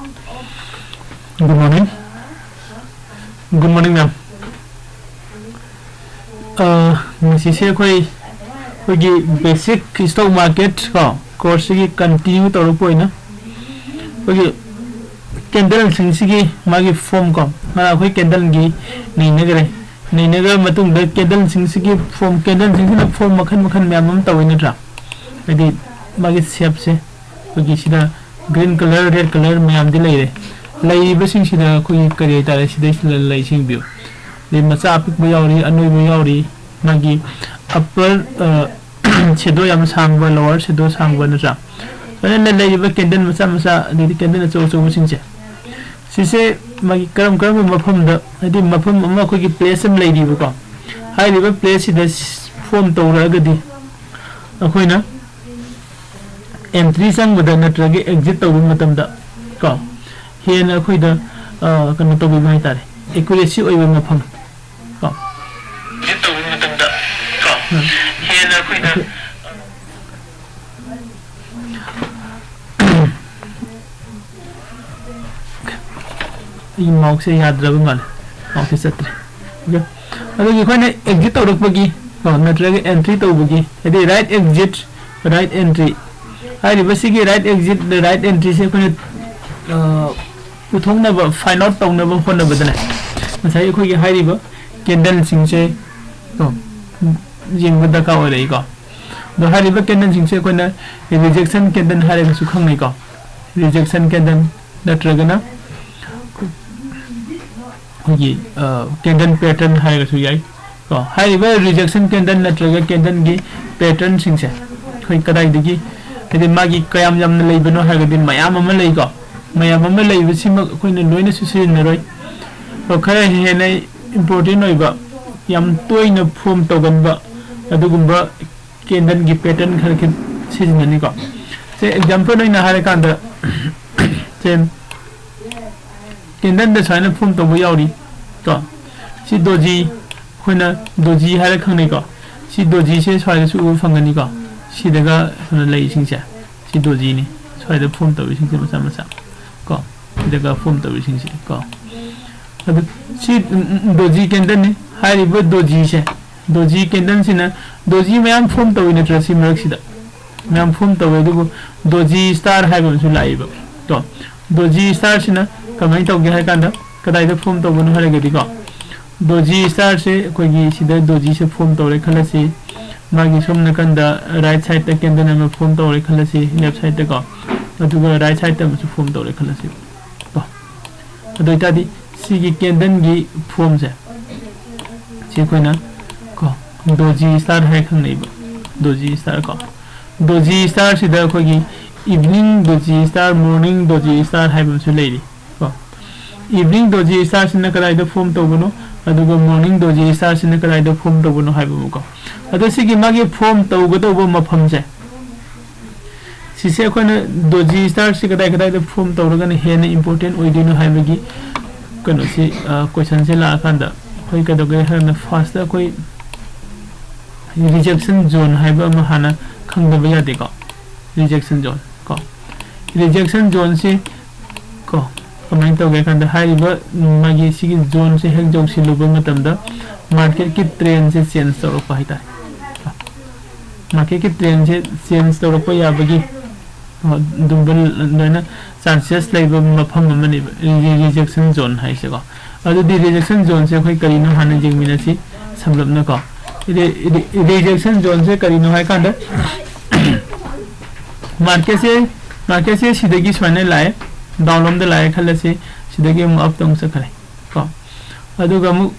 Good morning. Good morning, ma'am. This is a basic stock market course continue to point. Okay, candle sing magi form ko. Mara koi candle gi ni nagar matung the candle sing form candle sing form makan ma'am tawin tra. Jadi magi shape se okay sida green color red color ma'am delay lay basing sida koi kari tare sida lay sing view. The macha apik bayawri anoi bayawri magi upper shadow yam sangwa lower shadow sangwa na tra. Then lay candle macha the candle so sing se. Sise magi karam mafam da adi mafam amma koi place am lay dibu ko. Hai dibu place sida form tawra gadi. Akoi na entry sang bada natrage exit tawu matam da ko hena khoi da kan to bi mai tare accuracy oi ma pham ko exit tawu matam da ko hena khoi da mouse se yaad rabu mal mouse satre okay ado gi khoi na exit tawu bagi ko natrage entry tawu bagi edi right exit right entry hai basically right exit the right entry se kone uthong na ba find out tong na ba phone na badana masai khoi gi hai ri ba candle sing se to jing bada ka ore ko do hai ri ba candle sing se kone rejection candle hai ga su khang nei ko rejection candle da tragana gi candle pattern hai ga su yai ko hai ri ba rejection candle na traga candle gi pattern sing se khoi kadai digi edi magi kayam yam na leibano ha gadi mayam ama lei ko mayam ama lei bisi ma koi na loina su sin na roi ko khara he na important oi ba yam toi na form to gan ba adugumba candle gi pattern khar ke sin na ni ko se example noi na hare kan da sem candle da saina form to bo yauri ko si doji khoi na doji hare khang nei ko si doji se sai su u phang ni ko si daga lay sing se si doji ni sai da form to sing se masa ko daga form to sing se ko adu si doji candle ni hari bo doji se doji candle sina doji mayam form to ni tra si marak sida mayam form to du doji star hai ba su lai ba to doji star sina kamai to ge hai kan da kadai da form to bunu hare ge di ko doji star se ko gi sida doji se form to re khala si magi somna kanda right side ta candle na form to re khala si left side ta ko aduga right side ta su form to re khala si to ado ta di si gi candle gi form se si ko na ko doji star hai khang nei ba doji star ko doji star si da ko gi evening doji star morning doji star hai ba su lei ko evening doji star sin ka dai da form to bono aduga morning doji star sin ka dai da form to bono hai ba ko ado sigi magi form to go to bo mafam se si se ko na doji star si kadai da form to ga ne he na important oi dinu hai bagi kono si question se la kan da koi ka do ga ha na first da koi rejection zone hai ba ma hana khang da ba ya de ko rejection zone ko rejection zone si ko comment to ga kan da hai ba magi sigi zone se hek jong si lu ba matam da market ki trend se change to ro pa hi ta market ki trend se change to ro pa ya bagi dumbal na chances lai ba mafam ma ni rejection zone hai se ko adu di rejection zone se khoi kari no hana jing mina si samlap na ko rejection zone se kari no hai kan da market se sidagi swane lai download da lai khala se sidagi mu up tong sa khare ko adu ga mu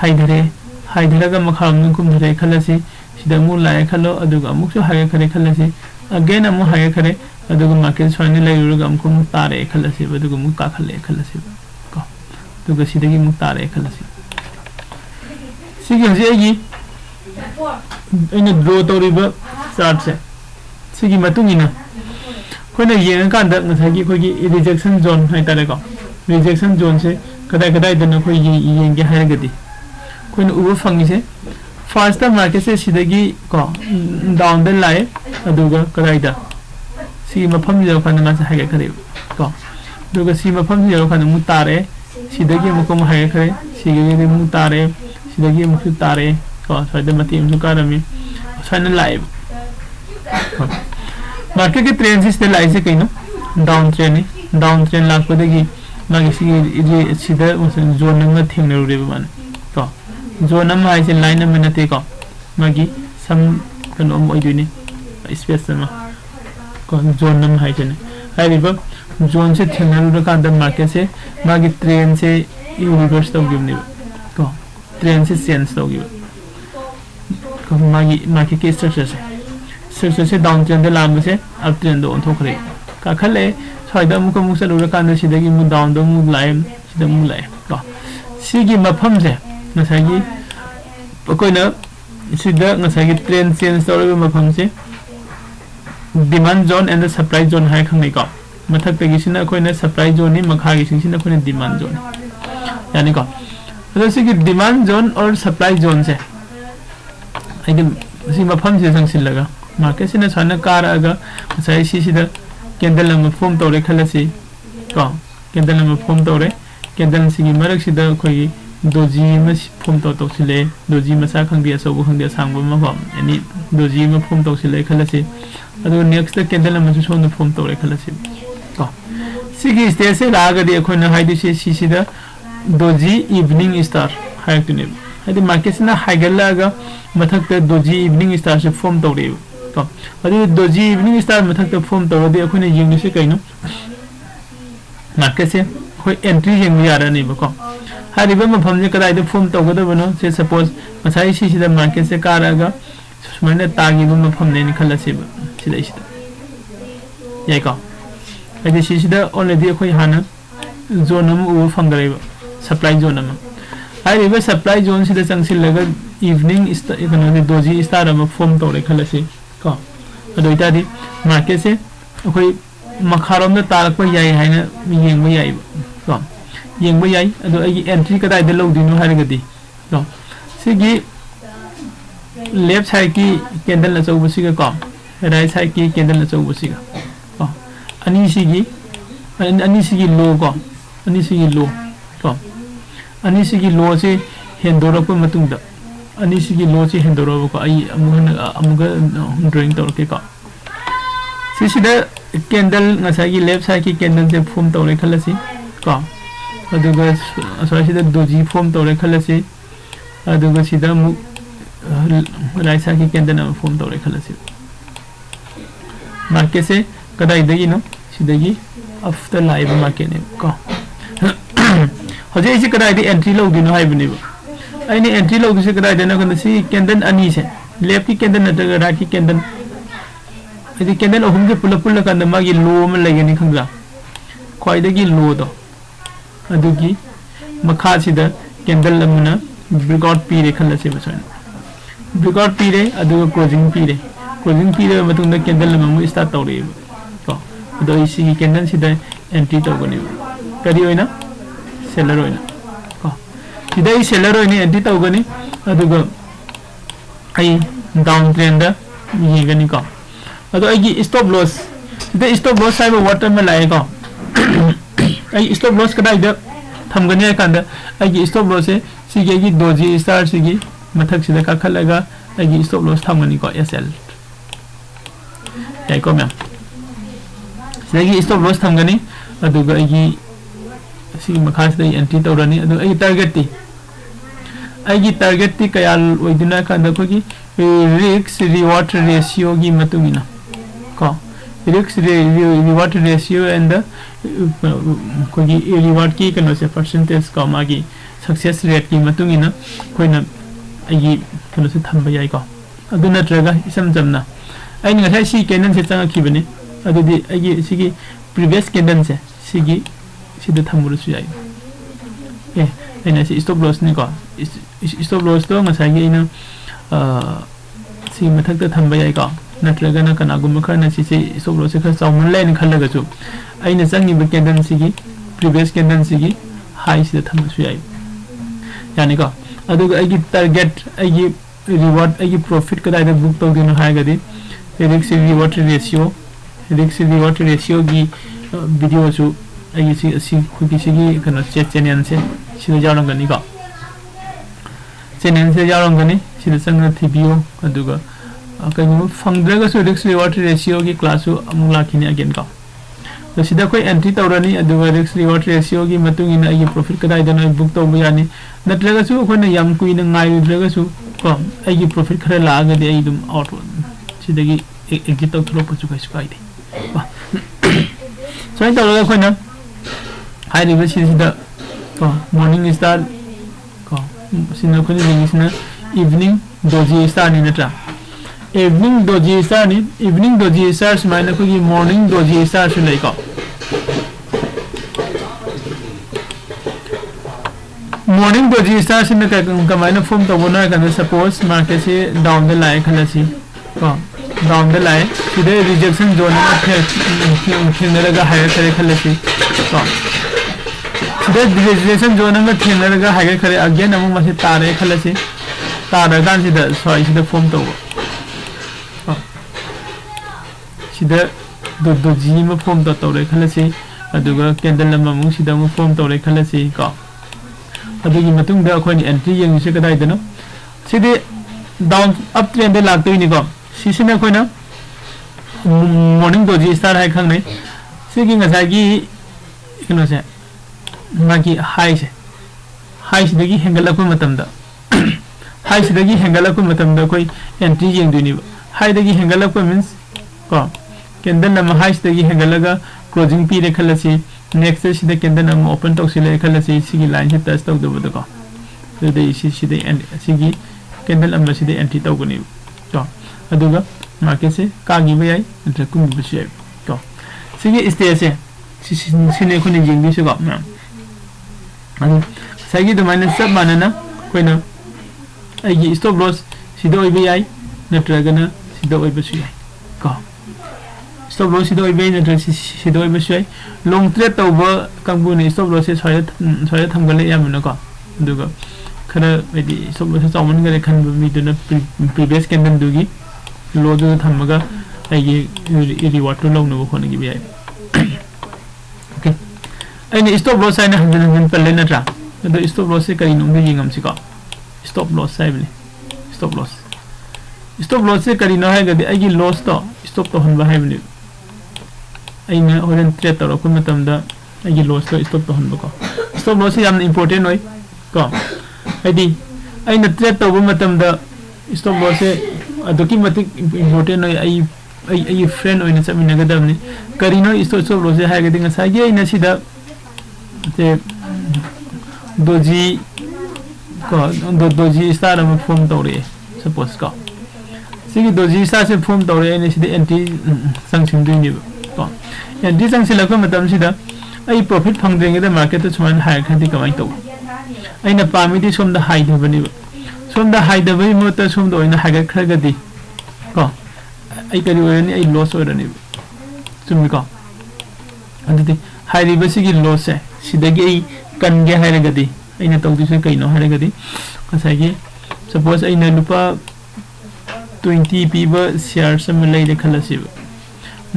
haidara ga makham nu kum dhare khala se sida mu lai khalo adu ga mu su hage khare khala se again amu hage khare adu ga market swane lai ru ga mu tare khala se adu ga mu ka khale khala se ko adu ga sidagi mu tare khala se sigi je gi ina draw to riba chart se sigi matung ina ko na yeng kan da ngai gi ko gi rejection zone hai tare ko rejection zone se kadai da na ko yeng ge hai ga di ko na uba fangi se first the market se sidagi ko down the line aduga kadai da si mafam jo kan ma sa hai ga kare ko दुगा सी मफम से यरो खान मु तारे सिदगी मुको मु हाय खरे सिगे मु तारे सिदगी मु तारे को साइड मती मु कारमी साइन लाइव मार्केट के ट्रेंड से लाइव से कहीं डाउन ट्रेंड लाखपदगी मागी सी सिदा जोन नंबर थेंगनरुरे बमान तो जोन नंबर हाइसे लाइन नंबर नते को मागी सम कनो मोइदुनी स्पेस मा को जोन नंबर हाइसे ने हाइबो जोन से थेंगनरुरे कांद मार्केट से मागी ट्रेन से रिवर्स तौगिबने को ट्रेन से चेंज तौगिब को मागी मार्केट के स्ट्रक्चर से डाउन ट्रेंड लाम से अप ट्रेंड ऑन थोखरे का खले साइदा मुक मुक चलुरा कांद सिदगी मु डाउन दो मु लाइम सिदा मु लाइ को सिगी मफम से नसागी कोइना सिदा नसागी ट्रेन चेंज तौरबे मफम से demand zone and supply zone हाय खंगै को मथक तगी सिना कोइना सप्लाई जोन नि मखा गी सिना कोइना डिमांड जोन यानी को तो सिगी डिमांड जोन और सप्लाई जोन से आइदम सी मफम से संग सिलगा मार्केट से साना कार आगा सही सिदा कैंडल नंबर फॉर्म तौरे खलसी को कैंडल नंबर फॉर्म तौरे कैंडल सिगी मरक सिदा कोई दोजी में फॉर्म तो सिले दोजी मसा खंग दिया सब खंग दिया सांगबो मफम यानी दोजी में फॉर्म तो सिले खलसी अदो नेक्स्ट कैंडल नंबर सोन फॉर्म तौरे खलसी को सिगी स्टेज से लागदी अखोना हाइदि से सिदा दोजी इवनिंग स्टार हाइटने हाइदि मार्केट से हाइगलागा मथक पे दोजी इवनिंग स्टार से फॉर्म तौरे तो अदि दोजी इवनिंग स्टार मथक तो फॉर्म तौरदि अखोने यिंग से कइनो मार्केट से कोई एंट्री यिंग यारा नहीं बको हारिबा मफम जे कदाइ द फॉर्म तौगदबनो से सपोज मसाई सिदा मार्केट से कारागा सुमने तागी मफम ने निखलसे सिदा सिदा याइको अदि सिदा ऑलरेडी अखोइ हाना जोन हम उ फंगरेबा सप्लाई जोन हम हारिबा सप्लाई जोन सिदा चंगसिलगा इवनिंग इकोनॉमी दोजी स्टार हम फॉर्म तौरे खलसे को अदोइतादी मार्केट से अखोइ मखारोम तारक याई हाइना येंगबो याई को येंगबो याई अदो आई एंट्री कदाइ द लौदिनो हारगदी तो सिगी लेफ्ट साइड की कैंडल अचौबसिगा को राइट साइड की कैंडल अचौबसिगा को अनि सिगी लो को अनि सिगी लो को अनि सिगी लो से हेंदोरप मतुंगदा अनि सिगी लो से हेंदोरब को आई अमुगा ड्राइंग तौरके को सिदा कैंडल ngसागी लेफ्ट साइड की कैंडल से फॉर्म तौरे खलसी को अदुगा सिदा दोजी फॉर्म तौरे खलसी अदुगा सिदा मु राइट साइड की कैंडल ना फॉर्म तौरे खलसी मार्केट से कदाइ दगी नो सिदगी आफ्टर लाइव मार्केट ने को हजे इसे कदाइ द एंट्री लौदिनो हाइबनिबो आइने एंट्री लौदिसे कदाइ देना कन सी कैंडल अनि से लेफ्ट की कैंडल नतगा राइट की कैंडल इदि कैंडल अहुम के पुल पुल कन मागी लो म लगेनि खंगला ख्वाइदगी लो दो अदुगी मखा सिदा कैंडल अमना ब्रेकआउट पीरे खलसे बसन ब्रेकआउट पीरे अदुगा क्लोजिंग पीरे मतुंग कैंडल अमु स्टार्ट तौरे को अदो इसी कैंडल सिदा एंट्री तौगनि करी होइना सेलर होइना को सिदा सेलर होइना एंट्री तौगनि अदुगा आई डाउन ट्रेंड येगनि को अदो आई स्टॉप लॉस सिदा स्टॉप लॉस साइब वाटर में लाएगा आई स्टॉप लॉस कदाइ द थमगनि कांदा आई स्टॉप लॉस से सिगे दोजी स्टार सिगी मथक सिदा का खलगा आई स्टॉप लॉस थमगनि को एसएल याइको मैम सिगी स्टॉप लॉस थमगनि अदुगा आई सिगी मखा सिदा एंट्री तौरनी अदु आई टारगेट ती कया ओइदिना कांदा कोगी रिस्क रिवॉर्ड रेशियो की मतुमिना को रिस्क रिवॉर्ड रेशियो एंड द कोगी रिवॉर्ड की कनो से परसेंटेज को मागी सक्सेस रेट की मतुमिना कोइना आई कनो से थंबा याई को अदु नत्रगा इसम जमना आई ngथाइ सी कैंडल से चंगा खिबने अदुदि आई सिगी प्रीवियस कैंडल से सिगी सिदा थंबुरसु याई ए एना सी स्टॉप लॉस ने को स्टॉप लॉस तो ngसागी ina सी मथक त थंबा याई को नत्रगना कनागुम खरना सी स्टॉप लॉस से खर चाउमन लाइन खलगा छु आइना चंगी बे कैंडल सिगी प्रीवियस कैंडल सिगी हाई से थंबसु याई यानी को अदुगा आई टारगेट आई रिवॉर्ड आई प्रॉफिट कदाइ द बुक तो दिनो हायगदी रिस्क रिवॉर्ड रेशियो की वीडियो सु ai si khudi sigi kana channel se sida jarang gani ko channel se jarang gani sida sanga thibio aduga kai mu phangdraga su risk reward ratio gi class su amula kini again ko तो सीधा कोई entry तौरनी अदुगा risk reward ratio की मतुंग इन आई profit कदाई दना book तो यानी नत्रगा सु कोने यम कुइन ngaयद्रगा सु को आई प्रॉफिट खरे लागदे आई दुम आउट सीधगी एग्जिट तो थ्रो पचु kai sky दे so इन तौरगा कोना हाई रिवर सीधा को मॉर्निंग स्टार को सिना कोने जिंगिसना इवनिंग दोजी स्टार नि नत्रा evening doji star ni evening doji star smaina ko gi morning doji star su lai ko morning doji star sin ka kamaina form to bona ka suppose market se down the line khala si ko down the line side rejection zone ma thengna ga higher kare khala si ko side rejection zone ma thengna ga higher kare again amu ma se tare khala si tare dan sida so sida form to sida doji ma form to tore khala si aduga candle lama mu sida mu form tore khala si ko adugi matung da khoi ni entry yang se kadai dano sidi down up trend de lag toi ni ko si sina khoi na morning doji star hai khang nei sigi nga sa gi kino se ma gi high se dagi hengala ko matam da high se dagi hengala ko matam da koi entry yang dui ni high dagi hengala ko means ko candle nama high dagi hengalaga closing pi re khala si next se the candle nama open to sile khala si sigi line se touch to do ko so the si the end sigi candle amma si the entry to ko ni to aduga market se ka gi bai entre kum bi se to sigi stage se si ne ko ni jing bi se ko na adu sagi do minus sab manana koina ai gi stop loss si do bai natraga na si do bai su ko stop loss si do bai na si do bai su long trade to ba kangbu ni stop loss se soya tham gale yam na ko duga khara edi stop loss sa mon gale khan mi do na previous candle du gi low do tham ga ai gi reward to long no ko na gi bai okay ai ni stop loss ai na han pel na tra do stop loss se kari no gi ngam si ko stop loss sai bli stop loss se kari no hai ga ai gi loss to stop to han ba hai bli ai na horen trade to ko matam da ai gi loss to stop to han ba ko stop loss yam important oi ko ai di ai na trade to ba matam da stop loss se adoki matik important oi ai friend oi na samina ga dam ni kari no stop loss se hai ga dinga sa gi ai na sida te doji ko doji star ma form to re suppose ko sigi doji star se form to re ne sida anti sanction dui ni ko anti sanction la ko matam sida ai profit phang denge da market to chuan high khandi kamai to ai na pami di som da high da bani som da high da bai mo ta som do ina high khra ga di ko ai kari ore ni ai loss ore ni sumi ko andi high ri basi gi loss se sida gi ai kan ge hai ga di ai na to di se kai no hai ga di kasai gi suppose ai na lupa 20 piba share sam lai de khala si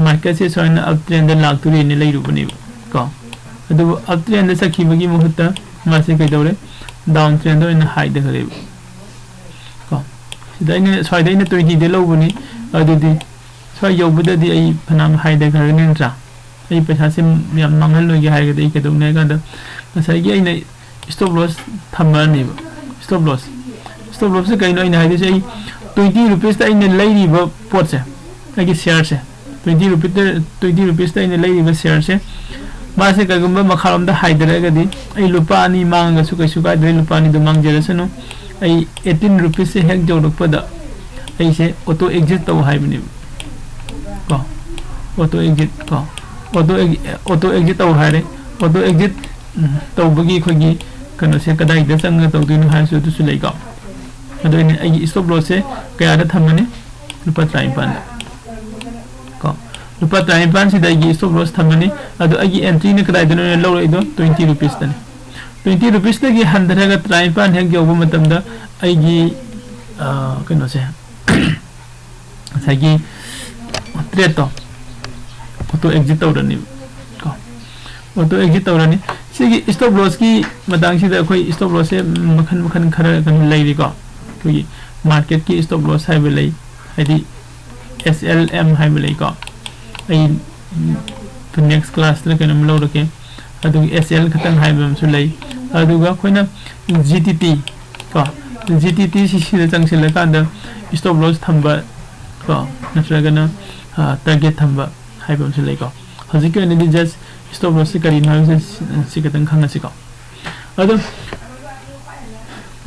market se soina up trend lag tu ni lai ru bani ko adu up trend sa ki bagi muhutta ma se kai dore down trend in high de kare ko sida ni soi de ni 20 de lo bani adu di soi yo bu de di ai phanam high de kare ni tra ai paisa se yam mangal lo gi hai ga de ke do ne ga da sai gi ai na stop loss thamma ni stop loss se kai no ina hai de sai 20 rupees ta ina lai ri ba pot se ai gi share se 20 rupees ta ina lai ri ba share se ba se ka gumba makharam da hai dare ga di ai lupa ni mang ga su kai su ka de lupa ni do mang jere se no ai 18 rupees se hek jo pa da ai se auto exit to hai bani ko auto exit to hai re auto exit to bagi khogi kano se kadai da sang to du ni hai su tu su lai ka ado ni ai stop loss se kaya da thamane lupa 35 ko lupa 35 si da gi stop loss thamane ado ai entry ni kadai da no lo ro ido 20 rupees da 20 rupees da gi 100 ga 35 hek jo bu matam da ai gi kano se sa gi trade to auto exit to da ni ko auto exit tawrani sigi stop loss ki matang sida khoi stop loss se makhan khara kan lai ri ko khoi market ki stop loss hai belai hadi SLM hai belai ko ai to next class la kan lo rake adu SL khatang hai bam su lai adu ga khoi na GTT ko GTT si si chang sila kan da stop loss thamba ko natraga na target thamba hai bam su lai ko haji ke ni just stop loss se kari na se katang khanga se ko adu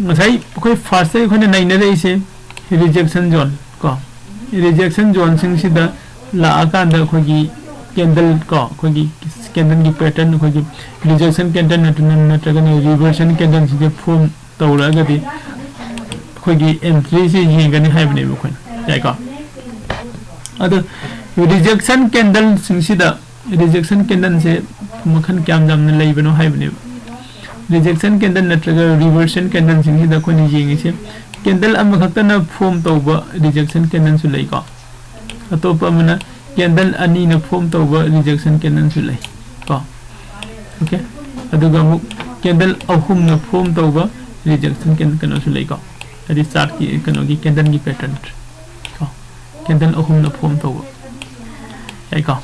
ngai khoi first se khoi na nai na dei se rejection zone ko rejection zone sing sida la akan da khoi gi candle ko khoi gi candle gi pattern khoi gi rejection candle na traga na reversion candle se form tawra ga di khoi gi entry se yin ga ni hai bne khoi yai ko adu rejection candle sing sida rejection candle se makhan kyam jam na lai bano hai bne rejection candle natraga reversion candle sing sida khoi ni yin se candle am khakta na form tawba rejection candle su lai ko atopa mana candle ani na form tawba rejection candle su lai ko okay aduga mu candle ahum na form tawba rejection candle kana su lai ko adi chart ki kano gi candle gi pattern ko candle ahum na form tawba ai ko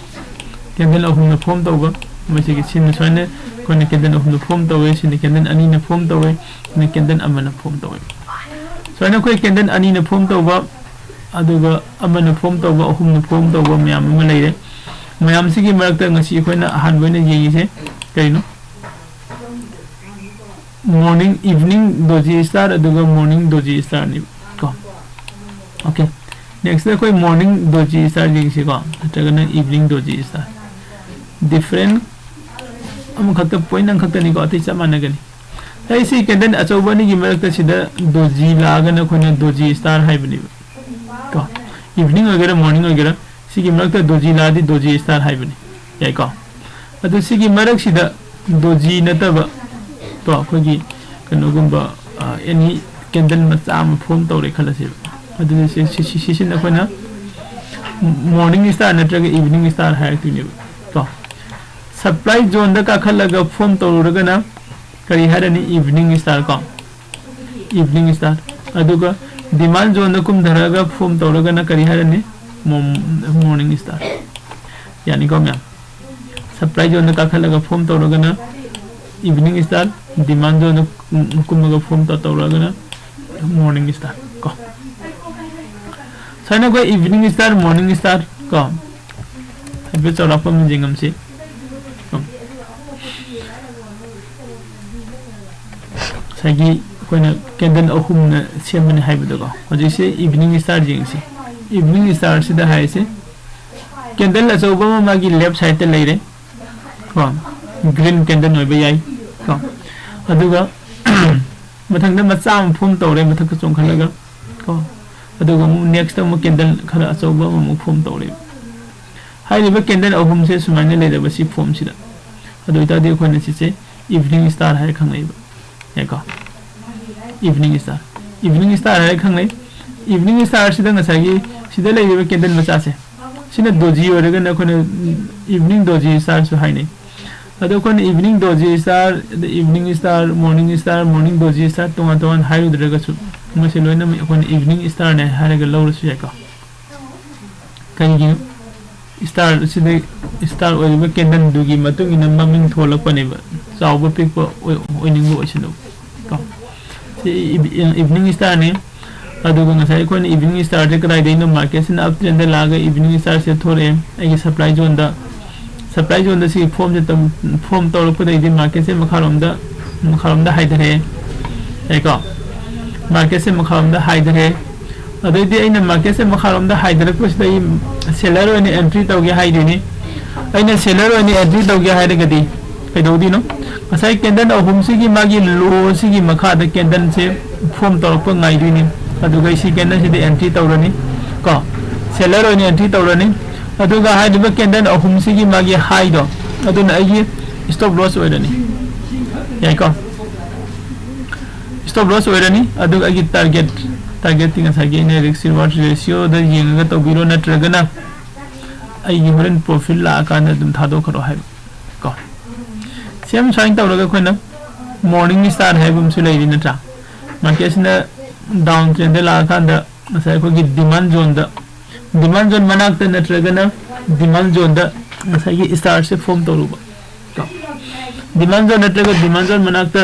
candle ahum na form tawba masi gi sin soine ko ne candle ahum na form tawwe sin candle ani na form tawwe ne candle amana form tawwe soine ko candle ani na form tawba aduga amana form tawba ahum na form tawba myam ma leire myam sigi marakta ngasi khoina ahan boina yegi se kaino morning evening doji star aduga morning doji star ni ko okay next koi morning doji star yegi se ko tagana evening doji star different am khata point ang khata ni ko ati chamana gani ai si candle achauba ni gi marakta sida doji lagana khoina doji star hai bani ko evening agera morning agera sigi marakta doji ladi doji star hai bani yai ko adu sigi marak sida doji nataba to ko gi kano gumba any candle macha am form tawre khala se adu se na khoina morning star natraga evening star hai tu ni to supply zone da ka khalaga form tawraga na kari harani evening star ko evening star aduga demand zone da kum dharaga form tawraga na kari harani morning star yani ko mya supply zone da ka khalaga form tawraga na evening star demand zone kum ga form tawraga na morning star ko sana ko evening star morning star ko habe chora pam jingam se sagi koina candle ahum na semani haibada ko hoji se evening star jing se evening star sida hai se candle achauba ma gi left side te leire ko green candle noi ba yai ko aduga mathang da macha am phum tawre mathak ka chong khalaga ko aduga mu next mu candle khara achauba mu phum tawre hai riba candle ahum se sumane leire ba si phum sida adu ita de ko na si se evening star hai khangai ba yako evening star hai khangai evening star sida ngasagi sida leire candle macha se sina doji oraga na khone evening doji star su hai nei ado khone evening doji star the evening star morning doji star tonga hai udraga su mase loina me khone evening star ne haraga lawru su yako kai gi star sida star oriba candle dugi matung ina maming tholak pane ba chawba pikpa oining bo isino ko evening star ne aduga ngasai ko evening star de krai de no market sin up trend laga evening star se thore ai supply zone da si form de form to ko de market se makharom da haidare ai ko market se makharom da haidare adu de ai na market se makharom da haidare ko se seller oni entry tawge haidini ai na seller oni entry tawge haidega di kai dodi no asai candle ahum sigi magi low sigi makha da candle se form to ko ngai dini aduga isi candle se de entry tawrani ko seller oni entry tawrani aduga hai de candle ahum sigi magi high do aduna ai stop loss oirani yai ko stop loss oirani aduga ai target tinga sagi ne risk reward ratio da yenga to biro na tragana ai horen profit la ka na dum thado kharo hai ko same स्वाइन तौरगा खोना morning star है बुमसु लेदी नत्रा market सिना down trend ला खांदा मसाय को डिमांड जोन मनाक नत्रगना डिमांड जोन दा मसाय की स्टार से फॉर्म तौरुबा डिमांड जोन नत्रगा डिमांड जोन मनाक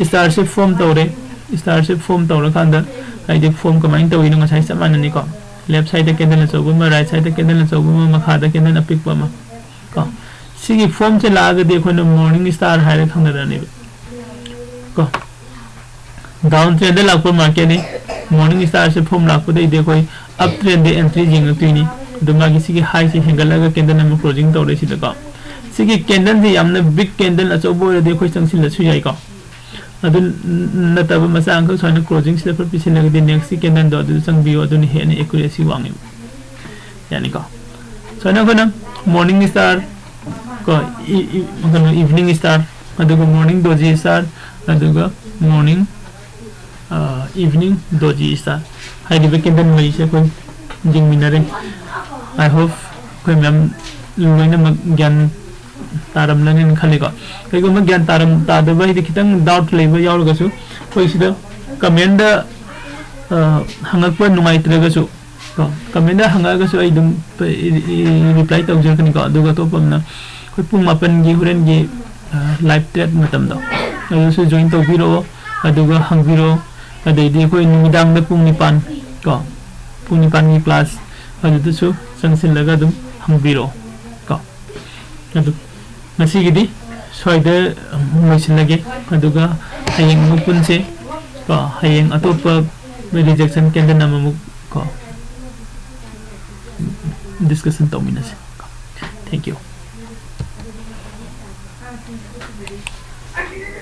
स्टार से फॉर्म तौरे खांदा हाइदे फॉर्म कमाइन तौइनो मसाय समाननी को लेफ्ट साइड कैंडल चौबुमा राइट साइड कैंडल चौबुमा मखादा कैंडल अपिकबमा को सिगी फॉर्म से लागदे अखोना मॉर्निंग स्टार हाइरे खंगदरनी को डाउन ट्रेंड लाको मार्केट ने मॉर्निंग स्टार से फॉर्म लाको दे कोई अप ट्रेंड दे एंट्री जिंगतुनी दुमा की सिगी हाई से हेंगलगा कैंडल नम क्लोजिंग तौरे सिदका सिगी कैंडल से यामना बिग कैंडल अचौबो दे कोई संगसिल लसु याई को अदु नतब मसा अंक सोना क्लोजिंग से पर पिछे लगदे नेक्स्ट कैंडल दो अदु संग बियो अदु हेन एक्यूरेसी वांगे यानी को सोना को मॉर्निंग स्टार को इवनिंग स्टार अदुगो मॉर्निंग दोजी स्टार अदुगो मॉर्निंग इवनिंग दोजी स्टार हाइदे कैंडल मई से कोई जिंगमिनरे आई होप कोई मैम लोइना ज्ञान तारम लने खलेको कईगो म ज्ञान तारम तादबा हिदि खितंग डाउट लेबा यावरगसु कोई सिदा कमेंट हंगकप नुंगाइत्रगसु को कमेंट हंगागसु आई दुम रिप्लाई तौजरकनी को अदुगा तोपमना कोई पुंग मापन गी हुरेन गी लाइव टेट मतम दो अदुसु जॉइन तौबिरो अदुगा हंगिरो अदैदि कोई नुमिदांग द पुंग निपान को पुंग निपान की क्लास अदुसु संगसिलगा दुम हंगिरो को अदु मसीगिदी सोइदे मोइसिलगे अदुगा हयेंग मुपुनसे को हयेंग अतोप रिजेक्शन केंद्र नममु को डिस्कशन तौमिनसे थैंक यू